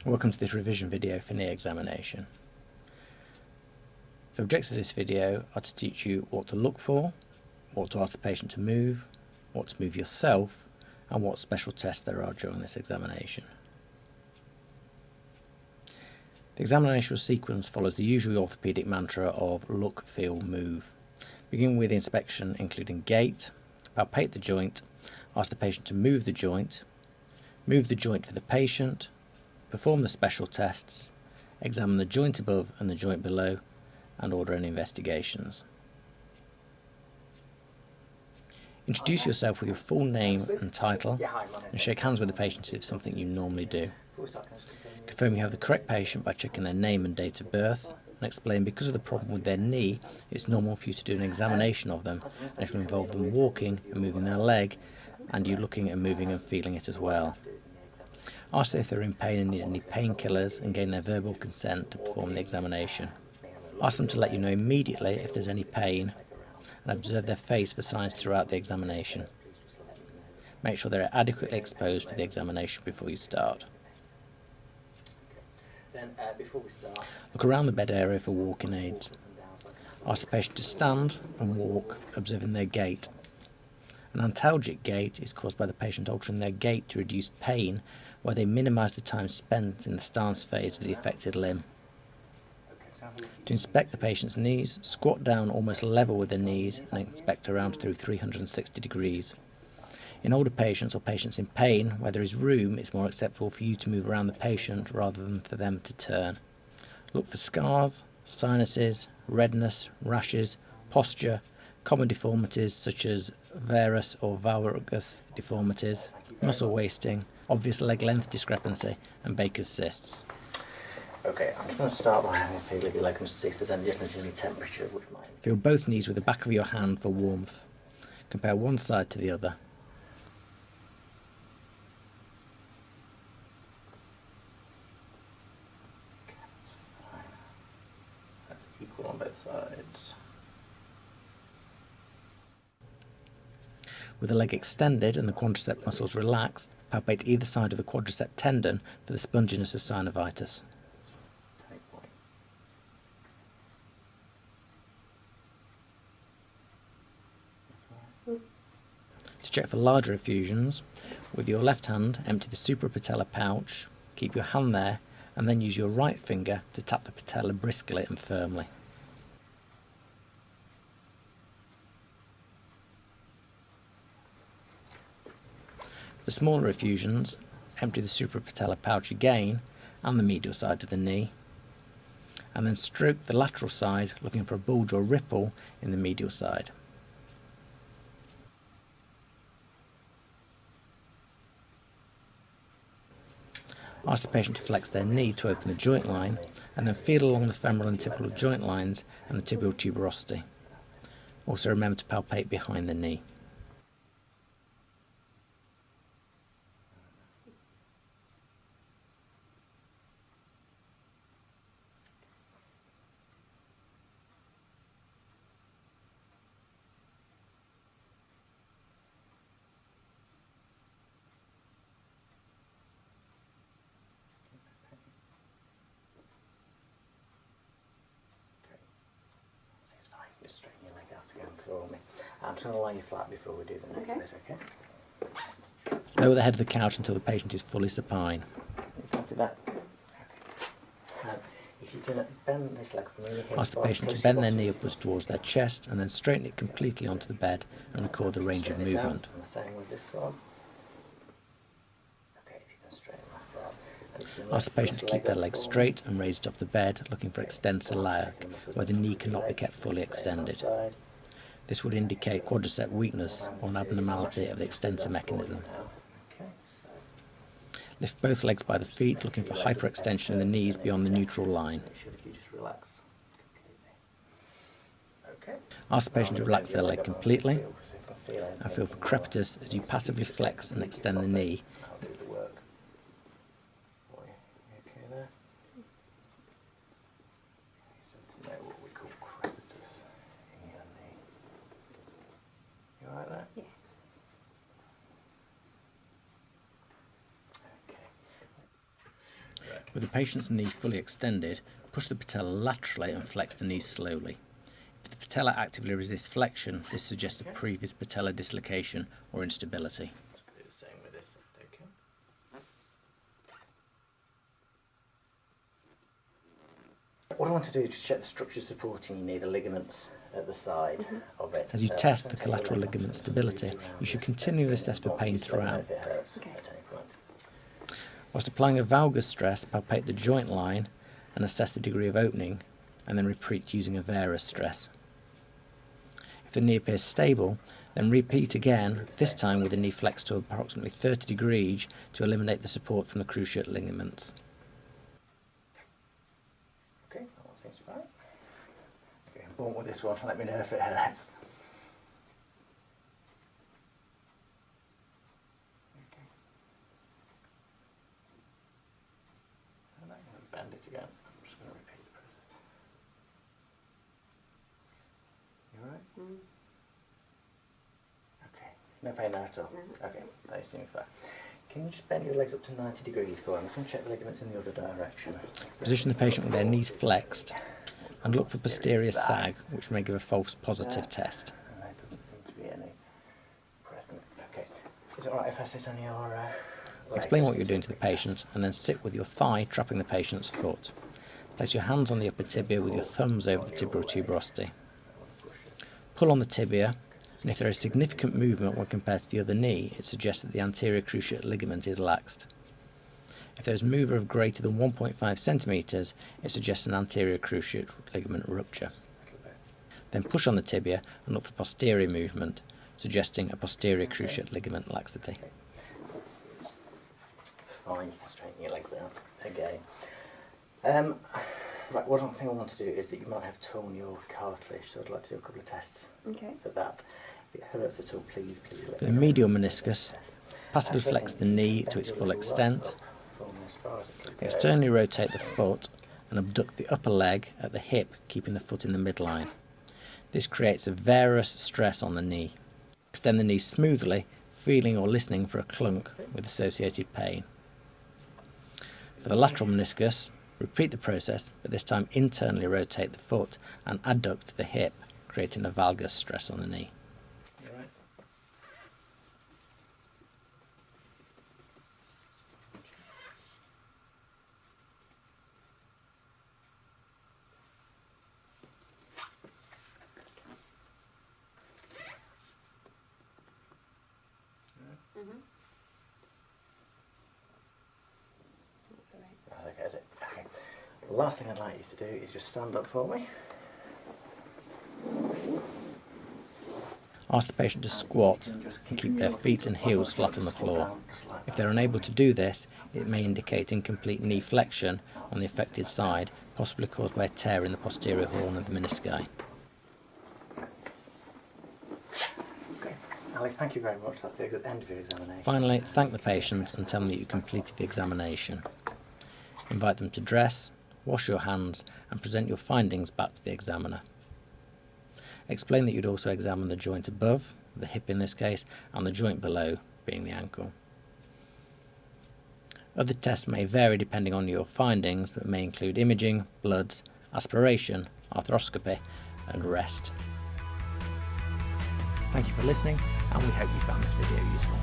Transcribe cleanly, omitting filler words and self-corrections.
Welcome to this revision video for knee examination. The objectives of this video are to teach you what to look for, what to ask the patient to move, what to move yourself, and what special tests there are during this examination. The examinational sequence follows the usual orthopaedic mantra of look, feel, move. Beginning with inspection including gait, palpate the joint, ask the patient to move the joint for the patient, perform the special tests, examine the joint above and the joint below, and order any investigations. Introduce yourself with your full name and title, and shake hands with the patient if it's something you normally do. Confirm you have the correct patient by checking their name and date of birth, and explain because of the problem with their knee, it's normal for you to do an examination of them, and it will involve them walking and moving their leg, and you looking and moving and feeling it as well. Ask if they're in pain and need any painkillers, and gain their verbal consent to perform the examination. Ask them to let you know immediately if there's any pain, and observe their face for signs throughout the examination. Make sure they're adequately exposed for the examination before you start. Look around the bed area for walking aids. Ask the patient to stand and walk, observing their gait. An antalgic gait is caused by the patient altering their gait to reduce pain, where they minimise the time spent in the stance phase of the affected limb. To inspect the patient's knees, squat down almost level with the knees and inspect around through 360 degrees. In older patients or patients in pain, where there is room, it's more acceptable for you to move around the patient rather than for them to turn. Look for scars, sinuses, redness, rashes, posture, common deformities such as varus or valgus deformities, muscle wasting, obvious leg length discrepancy, and Baker's cysts. Okay, I'm just going to start by having a feel of your leg and see if there's any difference in the temperature, which might... Feel both knees with the back of your hand for warmth. Compare one side to the other. Okay, that's fine. That's equal on both sides. With the leg extended and the quadricep muscles relaxed, palpate either side of the quadricep tendon for the sponginess of synovitis. To check for larger effusions, with your left hand, empty the suprapatellar pouch, keep your hand there, and then use your right finger to tap the patella briskly and firmly. For smaller effusions, empty the suprapatellar pouch again and the medial side of the knee, and then stroke the lateral side looking for a bulge or ripple in the medial side. Ask the patient to flex their knee to open the joint line, and then feel along the femoral and tibial joint lines and the tibial tuberosity. Also remember to palpate behind the knee. Just straighten your leg out again for me. I'm just going to lie you flat before we do the next bit, okay? Lower the head of the couch until the patient is fully supine. You copy that? Okay. If you can bend this leg from your hip, Ask the patient to bend their knee upwards towards their chest and then straighten it completely onto the bed and record the range of movement. And the same with this one. Okay, if you can straighten that out. Ask the patient to keep their legs straight and raised off the bed, looking for extensor lag, where the knee cannot be kept fully extended. This would indicate quadricep weakness or an abnormality of the extensor mechanism. Lift both legs by the feet, looking for hyperextension in the knees beyond the neutral line. Ask the patient to relax their leg completely and feel for crepitus as you passively flex and extend the knee. Yeah. With the patient's knee fully extended, push the patella laterally and flex the knee slowly. If the patella actively resists flexion, this suggests a previous patella dislocation or instability. Do the same with this side, okay? What I want to do is just check the structure supporting your knee, the ligaments at the side of it. As you test for collateral ligament stability, you should continually assess for pain throughout. If it hurts at any point. Whilst applying a valgus stress, palpate the joint line and assess the degree of opening, and then repeat using a varus stress. If the knee appears stable, then repeat again, this time with the knee flexed to approximately 30 degrees to eliminate the support from the cruciate ligaments. Okay, that one seems fine. Okay, I'm born with this one, let me know if it hurts. And I'm going to bend it again. I'm just going to repeat the process. You alright? Okay, no pain there at all? Okay, that seems fine. Can you just bend your legs up to 90 degrees for me? I'm just going to check the ligaments in the other direction. Position the patient with their knees flexed and look for posterior sag, which may give a false positive test. And there doesn't seem to be any present. Okay, is it alright if I sit on your legs? Explain what you're doing to the patient and then sit with your thigh trapping the patient's foot. Place your hands on the upper tibia with your thumbs over the tibial tuberosity. Pull on the tibia, and if there is significant movement when compared to the other knee, it suggests that the anterior cruciate ligament is laxed. If there is movement of greater than 1.5 centimetres, it suggests an anterior cruciate ligament rupture. Then push on the tibia and look for posterior movement, suggesting a posterior cruciate ligament laxity. Fine, you can straighten your legs out again. Right, one thing I want to do is that you might have torn your cartilage, so I'd like to do a couple of tests for that. If it hurts at all, please let me know. For the medial meniscus, passively flex the knee to its full extent, externally rotate the foot and abduct the upper leg at the hip, keeping the foot in the midline. This creates a varus stress on the knee. Extend the knee smoothly, feeling or listening for a clunk with associated pain. For the lateral meniscus, repeat the process, but this time internally rotate the foot and adduct the hip, creating a valgus stress on the knee. That's okay, is it? Okay. The last thing I'd like you to do is just stand up for me. Ask the patient to squat and keep their feet and heels flat on the floor. If they're unable to do this, it may indicate incomplete knee flexion on the affected side, possibly caused by a tear in the posterior horn of the menisci. Okay, Alex, thank you very much. That's the end of your examination. Finally, thank the patient and tell them that you completed the examination. Invite them to dress, wash your hands and present your findings back to the examiner. Explain that you'd also examine the joint above, the hip in this case, and the joint below, being the ankle. Other tests may vary depending on your findings, but may include imaging, bloods, aspiration, arthroscopy and rest. Thank you for listening, and we hope you found this video useful.